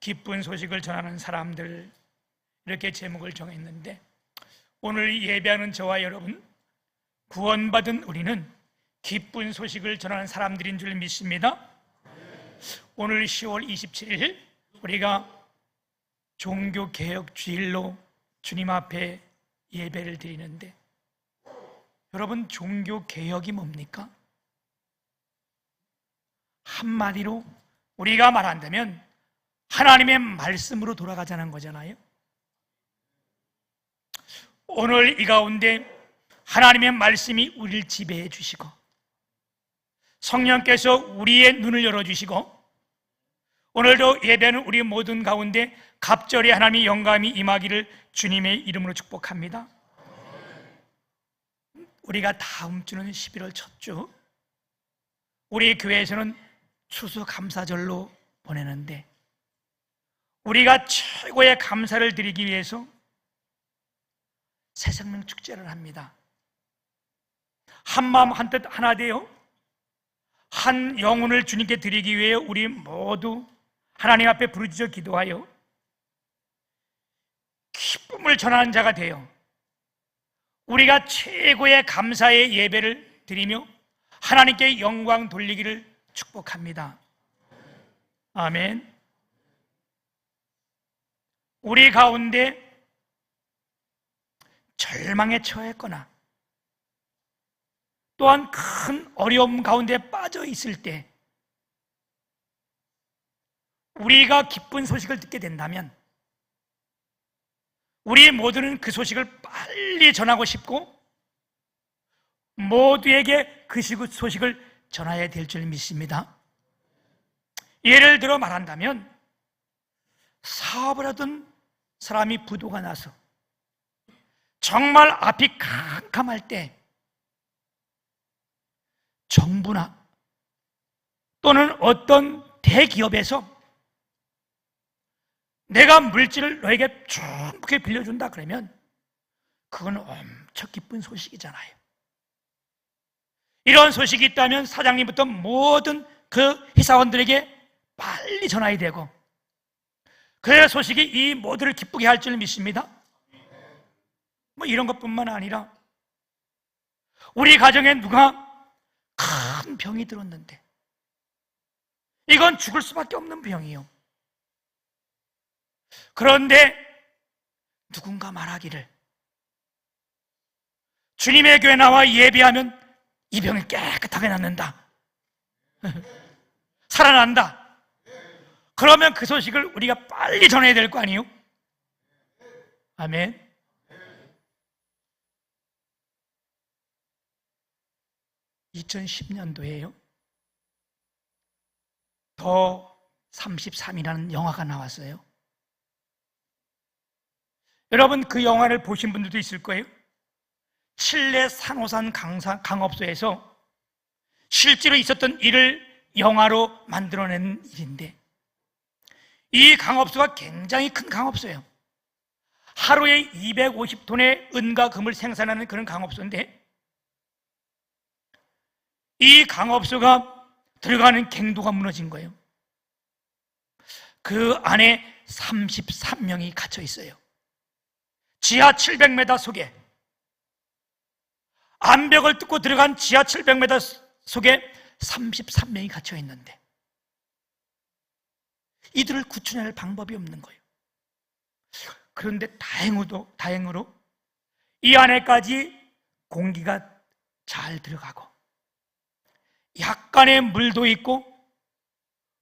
기쁜 소식을 전하는 사람들, 이렇게 제목을 정했는데, 오늘 예배하는 저와 여러분, 구원받은 우리는 기쁜 소식을 전하는 사람들인 줄 믿습니다. 오늘 10월 27일 우리가 종교개혁 주일로 주님 앞에 예배를 드리는데, 여러분, 종교개혁이 뭡니까? 한마디로 우리가 말한다면 하나님의 말씀으로 돌아가자는 거잖아요. 오늘 이 가운데 하나님의 말씀이 우리를 지배해 주시고, 성령께서 우리의 눈을 열어주시고, 오늘도 예배하는 우리 모든 가운데 갑절에 하나님의 영감이 임하기를 주님의 이름으로 축복합니다. 우리가 다음 주는 11월 첫 주, 우리 교회에서는 추수감사절로 보내는데, 우리가 최고의 감사를 드리기 위해서 새생명 축제를 합니다. 한마음 한뜻 하나 되어 한 영혼을 주님께 드리기 위해 우리 모두 하나님 앞에 부르짖어 기도하여 기쁨을 전하는 자가 되어 우리가 최고의 감사의 예배를 드리며 하나님께 영광 돌리기를 축복합니다. 아멘. 우리 가운데 절망에 처했거나 또한 큰 어려움 가운데 빠져 있을 때 우리가 기쁜 소식을 듣게 된다면 우리 모두는 그 소식을 빨리 전하고 싶고 모두에게 그 소식을 전해야 될 줄 믿습니다. 예를 들어 말한다면, 사업을 하던 사람이 부도가 나서 정말 앞이 캄캄할 때 정부나 또는 어떤 대기업에서 내가 물질을 너에게 충분히 빌려준다 그러면 그건 엄청 기쁜 소식이잖아요. 이런 소식이 있다면 사장님부터 모든 그 회사원들에게 빨리 전해야 되고, 그 소식이 이 모두를 기쁘게 할 줄 믿습니다. 이런 것뿐만 아니라 우리 가정에 누가 큰 병이 들었는데 이건 죽을 수밖에 없는 병이요. 그런데 누군가 말하기를, 주님의 교회 나와 예배하면 이 병을 깨끗하게 낫는다, 살아난다. 그러면 그 소식을 우리가 빨리 전해야 될 거 아니에요? 아멘. (2010년도에요) 더 33이라는 영화가 나왔어요. 여러분, 그 영화를 보신 분들도 있을 거예요. 칠레 산호산 강업소에서 실제로 있었던 일을 영화로 만들어낸 일인데, 이 강업소가 굉장히 큰 강업소예요. 하루에 250톤의 은과 금을 생산하는 그런 강업소인데, 이 강업소가 들어가는 갱도가 무너진 거예요. 그 안에 33명이 갇혀 있어요. 지하 700m 속에, 암벽을 뚫고 들어간 지하 700m 속에 33명이 갇혀 있는데 이들을 구출할 방법이 없는 거예요. 그런데 다행으로 이 안에까지 공기가 잘 들어가고 약간의 물도 있고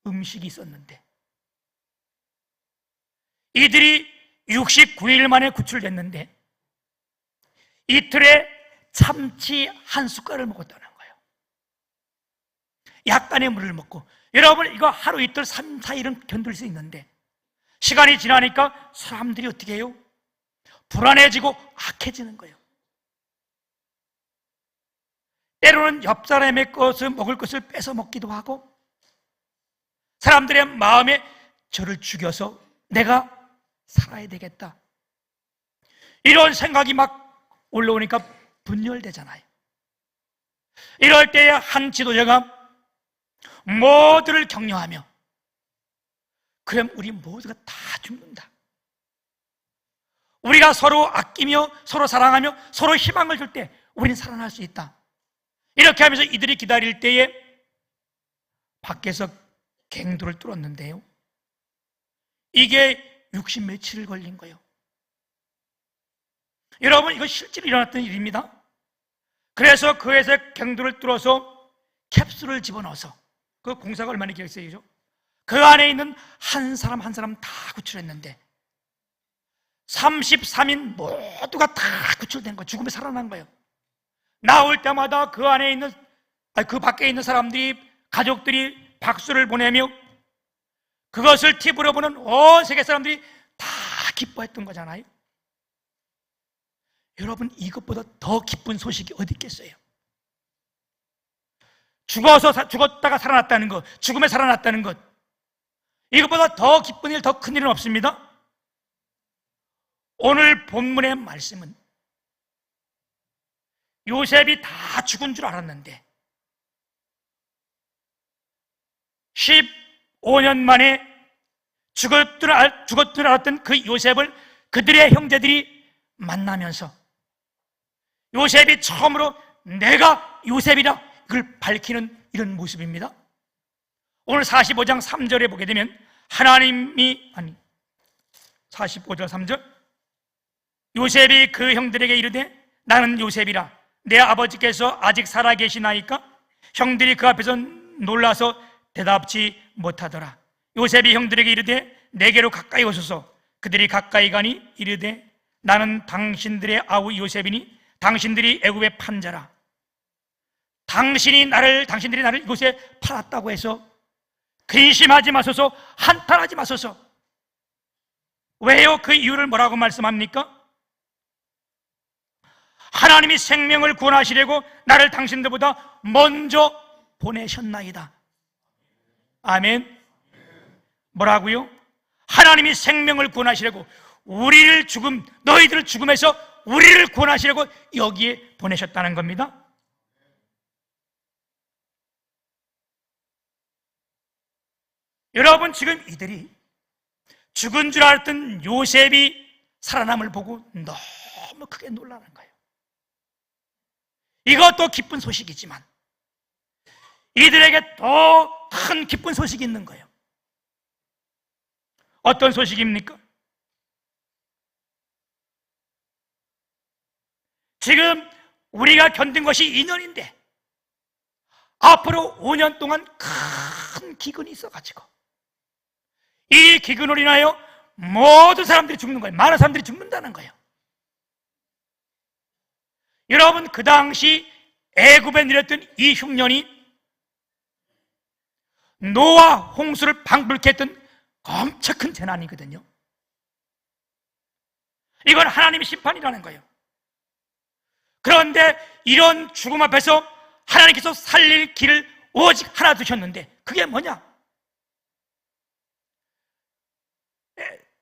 음식이 있었는데, 이들이 69일 만에 구출됐는데 이틀에 참치 한 숟갈을 먹었다는 거예요. 약간의 물을 먹고. 여러분, 이거 하루 이틀 3, 4일은 견딜 수 있는데 시간이 지나니까 사람들이 어떻게 해요? 불안해지고 악해지는 거예요. 때로는 옆 사람의 것을, 먹을 것을 뺏어 먹기도 하고, 사람들의 마음에 저를 죽여서 내가 살아야 되겠다, 이런 생각이 막 올라오니까 분열되잖아요. 이럴 때에 한 지도자가 모두를 격려하며 그럼 우리 모두가 다 죽는다. 우리가 서로 아끼며 서로 사랑하며 서로 희망을 줄 때 우리는 살아날 수 있다. 이렇게 하면서 이들이 기다릴 때에 밖에서 갱도를 뚫었는데요, 이게 60 며칠을 걸린 거예요. 여러분, 이거 실제로 일어났던 일입니다. 그래서 그에서 갱도를 뚫어서 캡슐을 집어넣어서, 그 공사가 얼마나 길었어요? 그 안에 있는 한 사람 한 사람 다 구출했는데 33인 모두가 다 구출된 거예요. 죽음에 살아난 거예요. 나올 때마다 그 안에 있는, 그 밖에 있는 사람들이, 가족들이 박수를 보내며 그것을 TV로 보는 온 세계 사람들이 다 기뻐했던 거잖아요. 여러분, 이것보다 더 기쁜 소식이 어디 있겠어요? 죽었다가 살아났다는 것, 죽음에 살아났다는 것, 이것보다 더 기쁜 일, 더 큰 일은 없습니다. 오늘 본문의 말씀은 요셉이 다 죽은 줄 알았는데 15년 만에 죽었던 알았던 그 요셉을 그들의 형제들이 만나면서 요셉이 처음으로 내가 요셉이라 이걸 밝히는 이런 모습입니다. 오늘 45장 3절에 보게 되면 하나님이, 45절 3절, 요셉이 그 형들에게 이르되 나는 요셉이라 내 아버지께서 아직 살아계시나이까? 형들이 그 앞에서 놀라서 대답지 못하더라. 요셉이 형들에게 이르되 내게로 가까이 오소서. 그들이 가까이 가니 이르되 나는 당신들의 아우 요셉이니 당신들이 애굽에 판 자라. 당신들이 나를 이곳에 팔았다고 해서 근심하지 마소서, 한탄하지 마소서. 왜요? 그 이유를 뭐라고 말씀합니까? 하나님이 생명을 구원하시려고 나를 당신들보다 먼저 보내셨나이다. 아멘. 뭐라고요? 하나님이 생명을 구원하시려고, 너희들을 죽음에서 우리를 구원하시려고 여기에 보내셨다는 겁니다. 여러분, 지금 이들이 죽은 줄 알았던 요셉이 살아남을 보고 너무 크게 놀라는 거예요. 이것도 기쁜 소식이지만 이들에게 더 큰 기쁜 소식이 있는 거예요. 어떤 소식입니까? 지금 우리가 견딘 것이 2년인데 앞으로 5년 동안 큰 기근이 있어가지고 이 기근으로 인하여 모든 사람들이 죽는 거예요. 많은 사람들이 죽는다는 거예요. 여러분, 그 당시 애굽에 내렸던 이 흉년이 노아 홍수를 방불케 했던 엄청 큰 재난이거든요. 이건 하나님의 심판이라는 거예요. 그런데 이런 죽음 앞에서 하나님께서 살릴 길을 오직 하나 두셨는데 그게 뭐냐?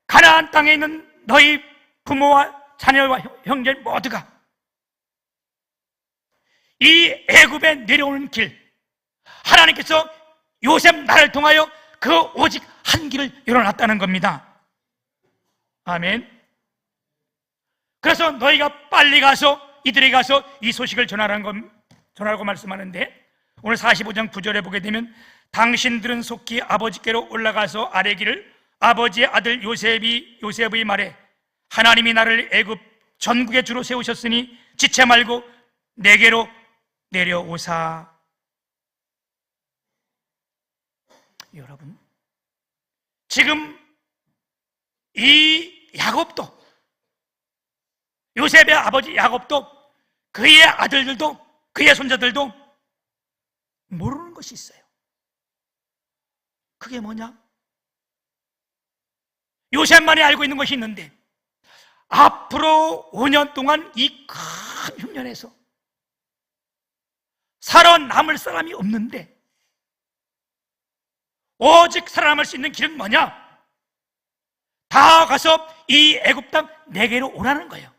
가나안 땅에 있는 너희 부모와 자녀와 형제 모두가 이 애굽에 내려오는 길, 하나님께서 요셉 나를 통하여 그 오직 한 길을 열어놨다는 겁니다. 아멘. 그래서 너희가 빨리 가서 이들에게 가서 이 소식을 전하라고 말씀하는데, 오늘 45장 9절에 보게 되면 당신들은 속히 아버지께로 올라가서 아뢰기를 아버지의 아들 요셉의 말에 하나님이 나를 애굽 전국의 주로 세우셨으니 지체 말고 내게로 내려오사. 여러분, 지금 이 야곱도, 요셉의 아버지 야곱도, 그의 아들들도, 그의 손자들도 모르는 것이 있어요. 그게 뭐냐? 요셉만이 알고 있는 것이 있는데 앞으로 5년 동안 이 큰 흉년에서 살아남을 사람이 없는데 오직 살아남을 수 있는 길은 뭐냐? 다 가서 이 애굽 땅 내게로 오라는 거예요.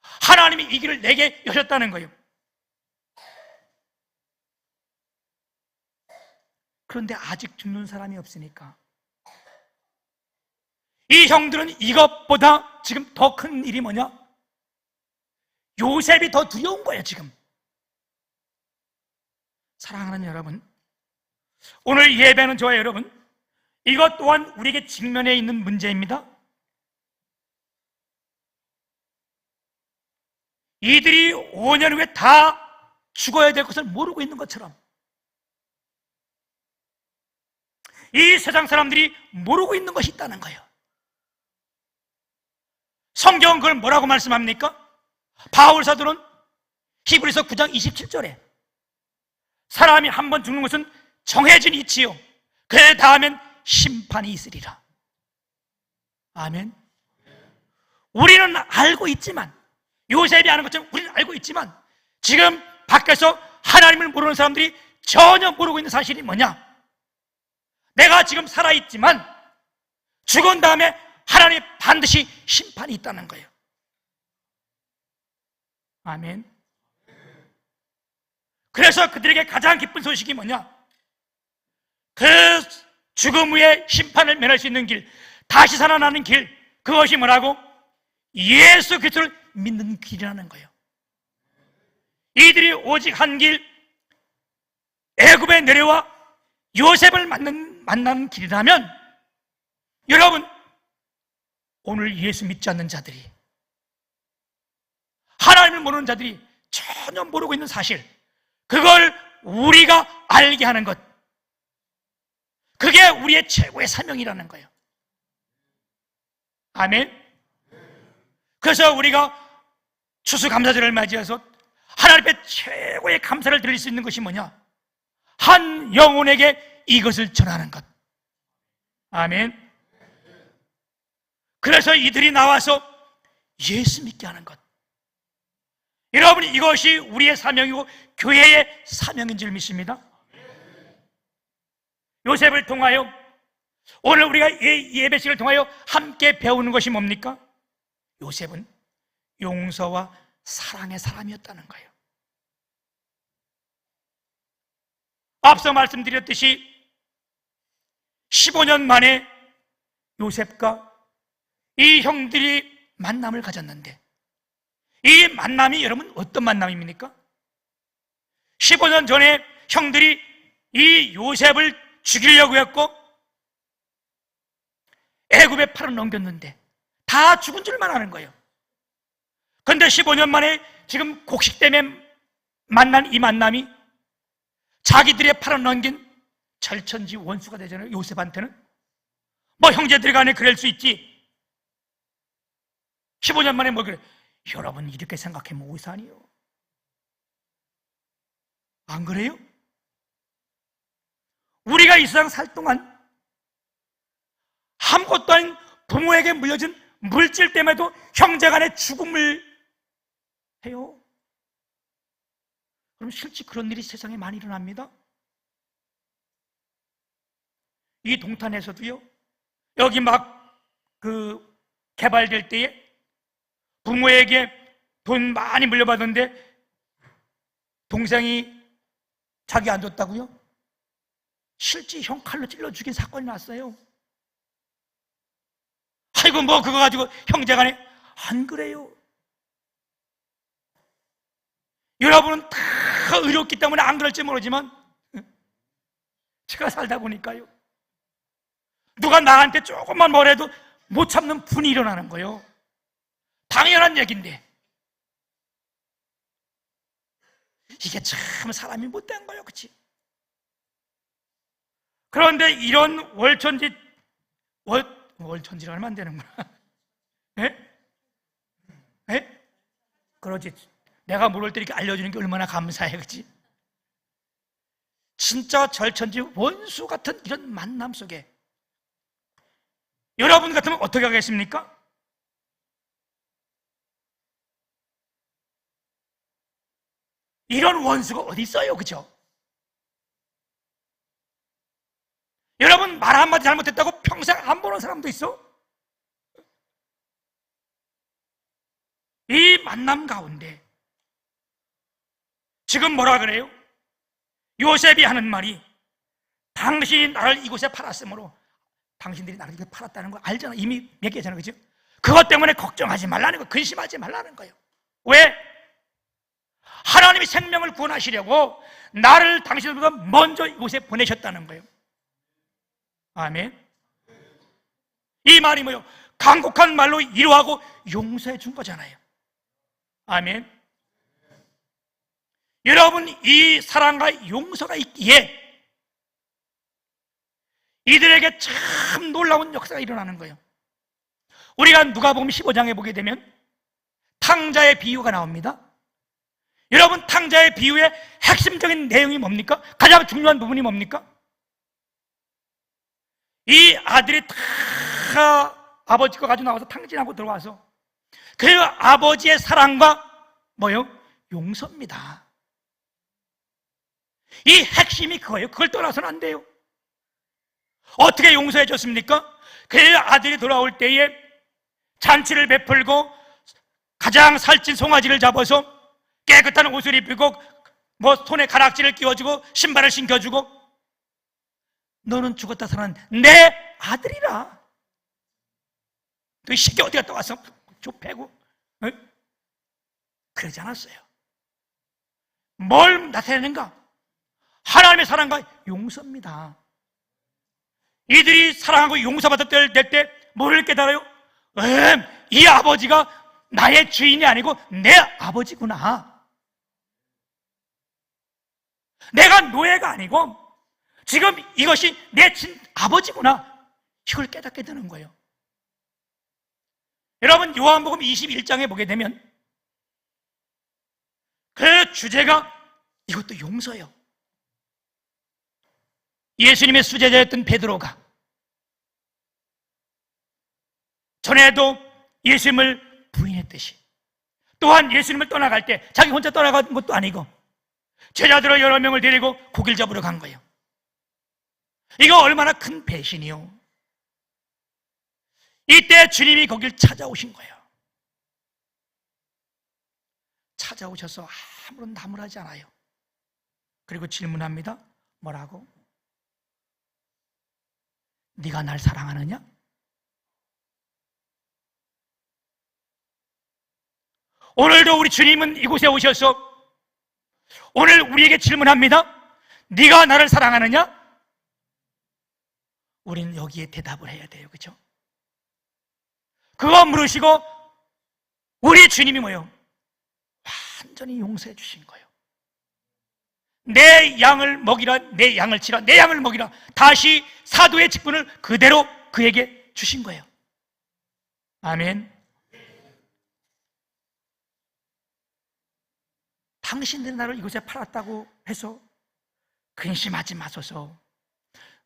하나님이 이 길을 내게 여셨다는 거예요. 그런데 아직 죽는 사람이 없으니까 이 형들은 이것보다 지금 더 큰 일이 뭐냐? 요셉이 더 두려운 거예요. 지금 사랑하는 여러분, 오늘 예배는 저와 여러분, 이것 또한 우리에게 직면해 있는 문제입니다. 이들이 5년 후에 다 죽어야 될 것을 모르고 있는 것처럼 이 세상 사람들이 모르고 있는 것이 있다는 거예요. 성경은 그걸 뭐라고 말씀합니까? 바울 사도는 히브리서 9장 27절에 사람이 한 번 죽는 것은 정해진 이치요, 그 다음엔 심판이 있으리라. 아멘. 우리는 알고 있지만, 요셉이 아는 것처럼 우리는 알고 있지만, 지금 밖에서 하나님을 모르는 사람들이 전혀 모르고 있는 사실이 뭐냐? 내가 지금 살아있지만 죽은 다음에 하나님 반드시 심판이 있다는 거예요. 아멘. 그래서 그들에게 가장 기쁜 소식이 뭐냐? 그 죽음 후에 심판을 면할 수 있는 길, 다시 살아나는 길, 그것이 뭐라고? 예수 그리스도를 믿는 길이라는 거예요. 이들이 오직 한 길, 애굽에 내려와 요셉을 만나는 길이라면, 여러분, 오늘 예수 믿지 않는 자들이, 하나님을 모르는 자들이 전혀 모르고 있는 사실, 그걸 우리가 알게 하는 것, 그게 우리의 최고의 사명이라는 거예요. 아멘. 그래서 우리가 추수감사절을 맞이해서 하나님 앞에 최고의 감사를 드릴 수 있는 것이 뭐냐? 한 영혼에게 이것을 전하는 것. 아멘. 그래서 이들이 나와서 예수 믿게 하는 것. 여러분, 이것이 우리의 사명이고 교회의 사명인 줄 믿습니다. 요셉을 통하여, 오늘 우리가 예배식을 통하여 함께 배우는 것이 뭡니까? 요셉은 용서와 사랑의 사람이었다는 거예요. 앞서 말씀드렸듯이 15년 만에 요셉과 이 형들이 만남을 가졌는데, 이 만남이 여러분 어떤 만남입니까? 15년 전에 형들이 이 요셉을 죽이려고 했고 애굽에 팔아 넘겼는데 다 죽은 줄만 아는 거예요. 그런데 15년 만에 지금 곡식 때문에 만난 이 만남이 자기들의 팔아 넘긴 절천지 원수가 되잖아요. 요셉한테는 뭐 형제들 간에 그럴 수 있지, 15년 만에 뭐 그래. 여러분, 이렇게 생각하면 오산이요. 안 그래요? 우리가 이 세상 살 동안 아무것도 아닌 부모에게 물려준 물질 때문에도 형제간의 죽음을 해요. 그럼 실제 그런 일이 세상에 많이 일어납니다. 이 동탄에서도요, 여기 막 개발될 때에 부모에게 돈 많이 물려받았는데 동생이 자기 안 줬다고요? 실제 형 칼로 찔러 죽인 사건이 났어요. 아이고, 뭐 그거 가지고 형제간에 안 그래요. 여러분은 다 의롭기 때문에 안 그럴지 모르지만 제가 살다 보니까요, 누가 나한테 조금만 뭐래도 못 참는 분이 일어나는 거예요. 당연한 얘기인데 이게 참 사람이 못된 거예요. 그치? 그런데 이런 월천지를 하면 안 되는구나. 예? 예? 그러지. 내가 모를 때 이렇게 알려주는 게 얼마나 감사해. 그치? 진짜 절천지 원수 같은 이런 만남 속에 여러분 같으면 어떻게 하겠습니까? 이런 원수가 어디 있어요? 그죠? 여러분, 말 한마디 잘못했다고 평생 안 보는 사람도 있어? 이 만남 가운데 지금 뭐라 그래요? 요셉이 하는 말이 당신이 나를 이곳에 팔았으므로 당신들이 나를 이렇게 팔았다는 거 알잖아. 이미 몇 개잖아, 그죠? 그것 때문에 걱정하지 말라는 거, 근심하지 말라는 거예요. 왜? 하나님이 생명을 구원하시려고 나를 당신들보다 먼저 이곳에 보내셨다는 거예요. 아멘. 이 말이 뭐예요? 간곡한 말로 위로하고 용서해 준 거잖아요. 아멘. 여러분, 이 사랑과 용서가 있기에 이들에게 참 놀라운 역사가 일어나는 거예요. 우리가 누가복음 15장에 보게 되면 탕자의 비유가 나옵니다. 여러분, 탕자의 비유의 핵심적인 내용이 뭡니까? 가장 중요한 부분이 뭡니까? 이 아들이 다 아버지 거 가지고 나와서 탕진하고 들어와서 그 아버지의 사랑과 뭐요? 용서입니다. 이 핵심이 그거예요. 그걸 떠나서는 안 돼요. 어떻게 용서해 줬습니까? 그 아들이 돌아올 때에 잔치를 베풀고 가장 살찐 송아지를 잡아서 깨끗한 옷을 입히고 뭐 손에 가락지를 끼워주고 신발을 신겨주고 너는 죽었다 살아난 내 아들이라. 그 쉽게 어디 갔다 와서 좁혀고 그러지 않았어요. 뭘 나타내는가? 하나님의 사랑과 용서입니다. 이들이 사랑하고 용서받을 때 뭐를 깨달아요? 이 아버지가 나의 주인이 아니고 내 아버지구나. 내가 노예가 아니고 지금 이것이 내 아버지구나. 이걸 깨닫게 되는 거예요. 여러분, 요한복음 21장에 보게 되면 그 주제가 이것도 용서예요. 예수님의 수제자였던 베드로가 전에도 예수님을 부인했듯이 또한 예수님을 떠나갈 때 자기 혼자 떠나간 것도 아니고 제자들을 여러 명을 데리고 고기를 잡으러 간 거예요. 이거 얼마나 큰 배신이요. 이때 주님이 거길 찾아오신 거예요. 찾아오셔서 아무런 나무라지 않아요. 그리고 질문합니다. 뭐라고? 네가 날 사랑하느냐? 오늘도 우리 주님은 이곳에 오셔서 오늘 우리에게 질문합니다. 네가 나를 사랑하느냐? 우리는 여기에 대답을 해야 돼요. 그렇죠? 그거 물으시고 우리 주님이 뭐예요? 완전히 용서해 주신 거예요. 내 양을 먹이라, 내 양을 치라, 내 양을 먹이라. 다시 사도의 직분을 그대로 그에게 주신 거예요. 아멘. 당신들이 나를 이곳에 팔았다고 해서 근심하지 마소서.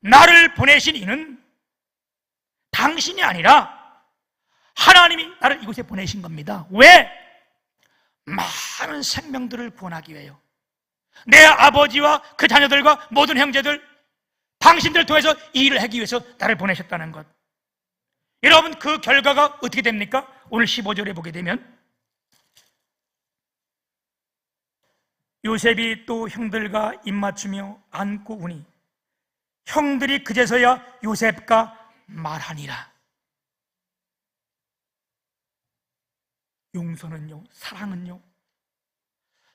나를 보내신 이는 당신이 아니라 하나님이 나를 이곳에 보내신 겁니다. 왜? 많은 생명들을 구원하기 위해요. 내 아버지와 그 자녀들과 모든 형제들, 당신들을 통해서 이 일을 하기 위해서 나를 보내셨다는 것. 여러분, 그 결과가 어떻게 됩니까? 오늘 15절에 보게 되면 요셉이 또 형들과 입맞추며 안고 우니 형들이 그제서야 요셉과 말하니라. 용서는요, 사랑은요,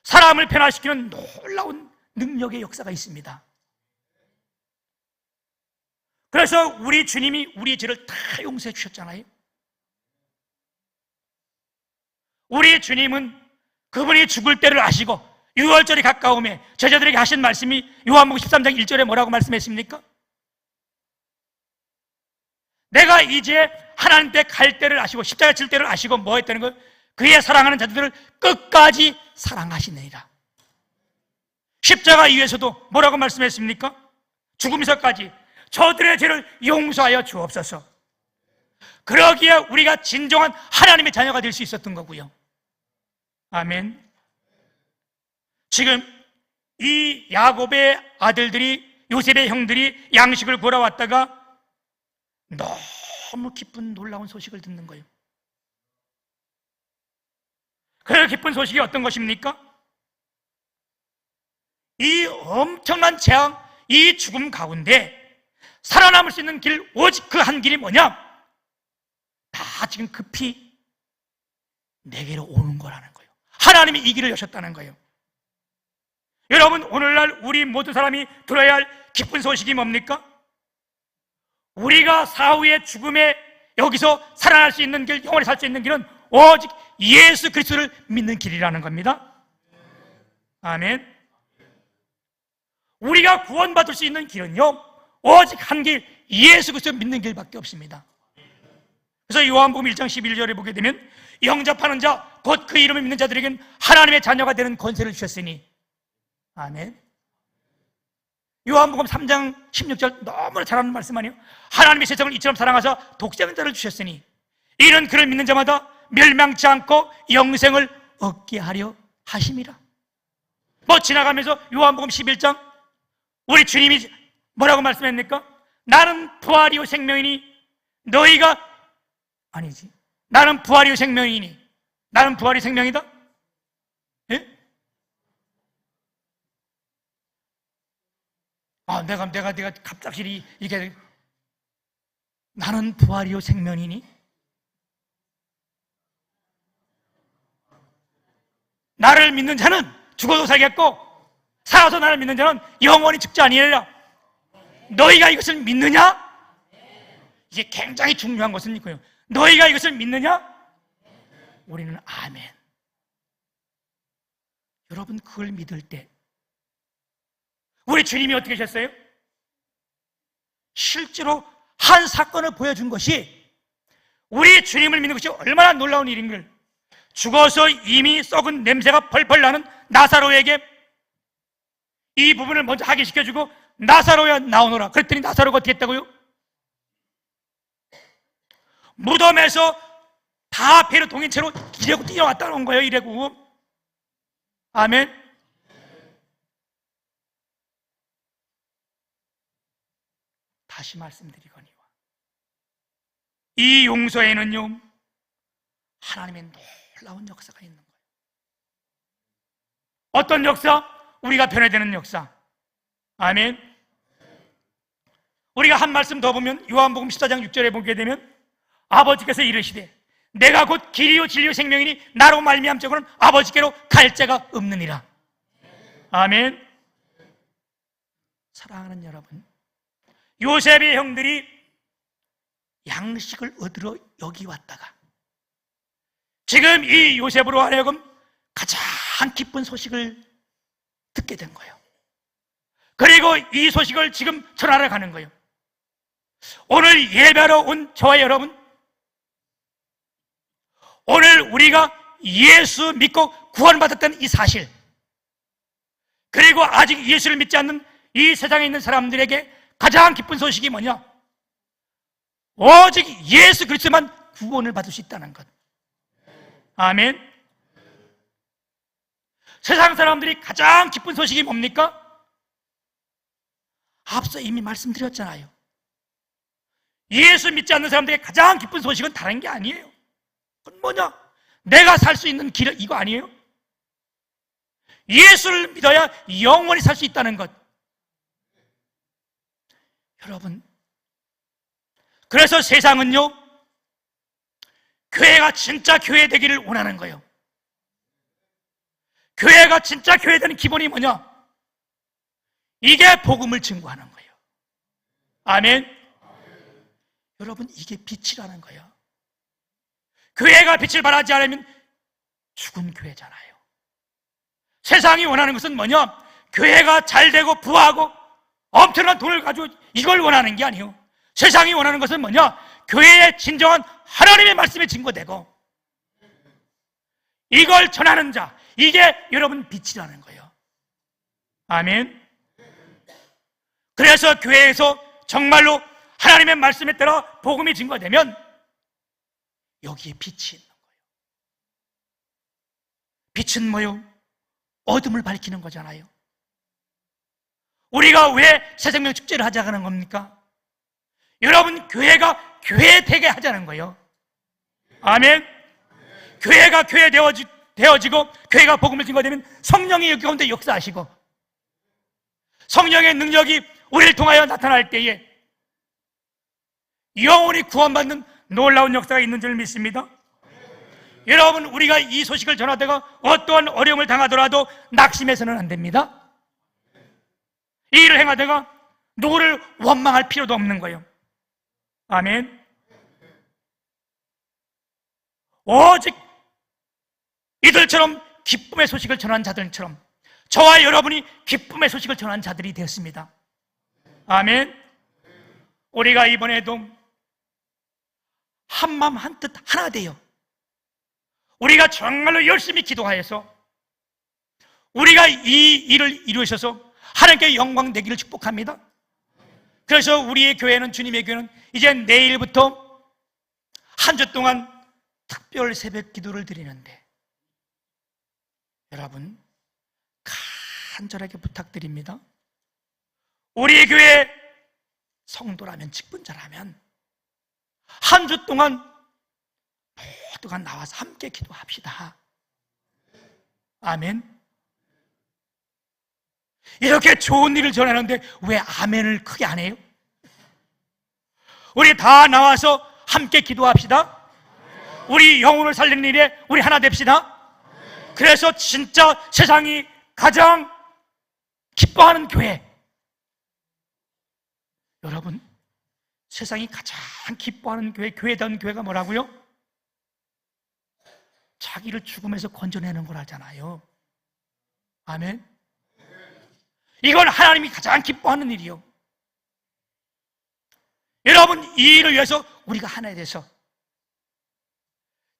사람을 변화시키는 놀라운 능력의 역사가 있습니다. 그래서 우리 주님이 우리 죄를 다 용서해 주셨잖아요. 우리 주님은 그분이 죽을 때를 아시고 유월절이 가까움에 제자들에게 하신 말씀이 요한복음 13장 1절에 뭐라고 말씀했습니까? 내가 이제 하나님 때 갈 때를 아시고 십자가 질 때를 아시고 뭐 했다는 걸? 그의 사랑하는 자들을 끝까지 사랑하시느니라. 십자가 이후에서도 뭐라고 말씀했습니까? 죽으면서까지 저들의 죄를 용서하여 주옵소서. 그러기에 우리가 진정한 하나님의 자녀가 될 수 있었던 거고요. 아멘. 지금 이 야곱의 아들들이, 요셉의 형들이 양식을 구하러왔다가 너무 기쁜 놀라운 소식을 듣는 거예요. 그 기쁜 소식이 어떤 것입니까? 이 엄청난 재앙, 이 죽음 가운데 살아남을 수 있는 길, 오직 그 한 길이 뭐냐? 다 지금 급히 내게로 오는 거라는 거예요. 하나님이 이 길을 여셨다는 거예요. 여러분, 오늘날 우리 모든 사람이 들어야 할 기쁜 소식이 뭡니까? 우리가 사후의 죽음에 여기서 살아날 수 있는 길, 영원히 살 수 있는 길은 오직 예수 그리스도를 믿는 길이라는 겁니다. 아멘. 우리가 구원받을 수 있는 길은요, 오직 한 길, 예수 그리스도를 믿는 길밖에 없습니다. 그래서 요한복음 1장 11절에 보게 되면 영접하는 자, 곧 그 이름을 믿는 자들에겐 하나님의 자녀가 되는 권세를 주셨으니. 아멘. 요한복음 3장 16절 너무나 잘하는 말씀 아니에요? 하나님의 세상을 이처럼 사랑하사 독생자를 주셨으니 이는 그를 믿는 자마다 멸망치 않고 영생을 얻게 하려 하심이라. 뭐 지나가면서 요한복음 11장 우리 주님이 뭐라고 말씀했습니까? 나는 부활이요 생명이니 너희가 아니지, 나는 부활이요 생명이니, 나는 부활이 생명이다? 예? 내가 갑작스레 이게 나는 부활이요 생명이니, 나를 믿는 자는 죽어도 살겠고 살아서 나를 믿는 자는 영원히 죽지 아니하리라. 너희가 이것을 믿느냐? 이게 굉장히 중요한 것은 이거예요. 너희가 이것을 믿느냐? 우리는 아멘. 여러분, 그걸 믿을 때 우리 주님이 어떻게 하셨어요? 실제로 한 사건을 보여준 것이 우리 주님을 믿는 것이 얼마나 놀라운 일인걸. 죽어서 이미 썩은 냄새가 펄펄 나는 나사로에게 이 부분을 먼저 하기시켜주고 나사로야 나오너라. 그랬더니 나사로가 어떻게 했다고요? 무덤에서 다 배로 동인 채로 이래고 뛰어왔다는 거예요. 이래고. 아멘. 다시 말씀드리거니와 이 용서에는요 하나님의 놀라운 역사가 있는 거예요. 어떤 역사? 우리가 변화되는 역사. 아멘. 우리가 한 말씀 더 보면 요한복음 14장 6절에 보게 되면 아버지께서 이르시되 내가 곧 길이요 진리요 생명이니 나로 말미암 자고는 아버지께로 갈 자가 없느니라. 아멘. 사랑하는 여러분, 요셉의 형들이 양식을 얻으러 여기 왔다가 지금 이 요셉으로 하여금 가장 기쁜 소식을 듣게 된 거예요. 그리고 이 소식을 지금 전하러 가는 거예요. 오늘 예배하러 온 저와 여러분, 오늘 우리가 예수 믿고 구원받았다는 이 사실, 그리고 아직 예수를 믿지 않는 이 세상에 있는 사람들에게 가장 기쁜 소식이 뭐냐? 오직 예수 그리스도만 구원을 받을 수 있다는 것. 아멘. 세상 사람들이 가장 기쁜 소식이 뭡니까? 앞서 이미 말씀드렸잖아요. 예수 믿지 않는 사람들에게 가장 기쁜 소식은 다른 게 아니에요. 그건 뭐냐? 내가 살 수 있는 길, 이거 아니에요? 예수를 믿어야 영원히 살 수 있다는 것. 여러분, 그래서 세상은요 교회가 진짜 교회 되기를 원하는 거예요. 교회가 진짜 교회 되는 기본이 뭐냐? 이게 복음을 증거하는 거예요. 아멘. 여러분, 이게 빛이라는 거예요. 교회가 빛을 발하지 않으면 죽은 교회잖아요. 세상이 원하는 것은 뭐냐? 교회가 잘 되고 부하고 엄청난 돈을 가지고 이걸 원하는 게 아니에요. 세상이 원하는 것은 뭐냐? 교회의 진정한 하나님의 말씀에 증거되고 이걸 전하는 자, 이게 여러분 빛이라는 거예요. 아멘. 그래서 교회에서 정말로 하나님의 말씀에 따라 복음이 증거되면 여기에 빛이 있는 거예요. 빛은 뭐요? 어둠을 밝히는 거잖아요. 우리가 왜 새생명 축제를 하자는 겁니까? 여러분, 교회가 교회 되게 하자는 거예요. 아멘. 교회가 교회 되어지고 교회가 복음을 증거되면 성령이 여기 가운데 역사하시고 성령의 능력이 우리를 통하여 나타날 때에 영원히 구원받는 놀라운 역사가 있는 줄 믿습니다. 여러분, 우리가 이 소식을 전하다가 어떠한 어려움을 당하더라도 낙심해서는 안 됩니다. 이 일을 행하다가 누구를 원망할 필요도 없는 거예요. 아멘. 오직 이들처럼 기쁨의 소식을 전한 자들처럼 저와 여러분이 기쁨의 소식을 전한 자들이 되었습니다. 아멘. 우리가 이번에도 한마음 한뜻 하나 되어 우리가 정말로 열심히 기도하여서 우리가 이 일을 이루셔서 하나님께 영광 되기를 축복합니다. 그래서 우리의 교회는, 주님의 교회는 이제 내일부터 한 주 동안 특별 새벽 기도를 드리는데 여러분 간절하게 부탁드립니다. 우리 교회 성도라면, 직분자라면 한 주 동안 모두가 나와서 함께 기도합시다. 아멘. 이렇게 좋은 일을 전하는데 왜 아멘을 크게 안 해요? 우리 다 나와서 함께 기도합시다. 우리 영혼을 살리는 일에 우리 하나 됩시다. 그래서 진짜 세상이 가장 기뻐하는 교회, 여러분, 세상이 가장 기뻐하는 교회, 교회다운 교회가 뭐라고요? 자기를 죽음에서 건져내는 거라잖아요. 아멘. 이건 하나님이 가장 기뻐하는 일이요. 여러분, 이 일을 위해서 우리가 하나 돼서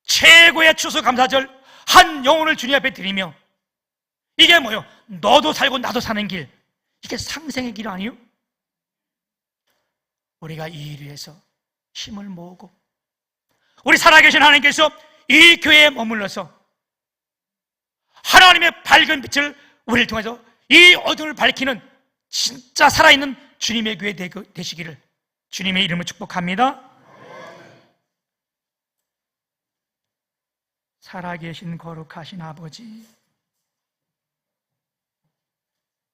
최고의 추수감사절 한 영혼을 주님 앞에 드리며, 이게 뭐요? 너도 살고 나도 사는 길, 이게 상생의 길 아니요? 우리가 이 일을 위해서 힘을 모으고 우리 살아계신 하나님께서 이 교회에 머물러서 하나님의 밝은 빛을 우리를 통해서 이 어둠을 밝히는 진짜 살아있는 주님의 교회 되시기를 주님의 이름으로 축복합니다. 살아계신 거룩하신 아버지,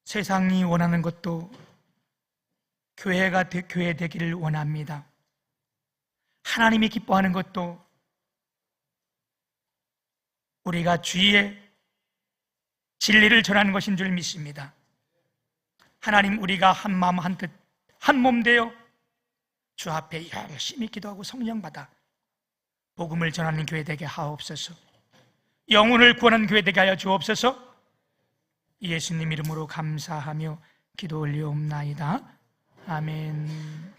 세상이 원하는 것도 교회 되기를 원합니다. 하나님이 기뻐하는 것도 우리가 주의 진리를 전하는 것인 줄 믿습니다. 하나님, 우리가 한 마음 한 뜻 한 몸 되어 주 앞에 열심히 기도하고 성령 받아 복음을 전하는 교회 되게 하옵소서. 영혼을 구하는 교회 되게 하여 주옵소서. 예수님 이름으로 감사하며 기도 올리옵나이다. 아멘.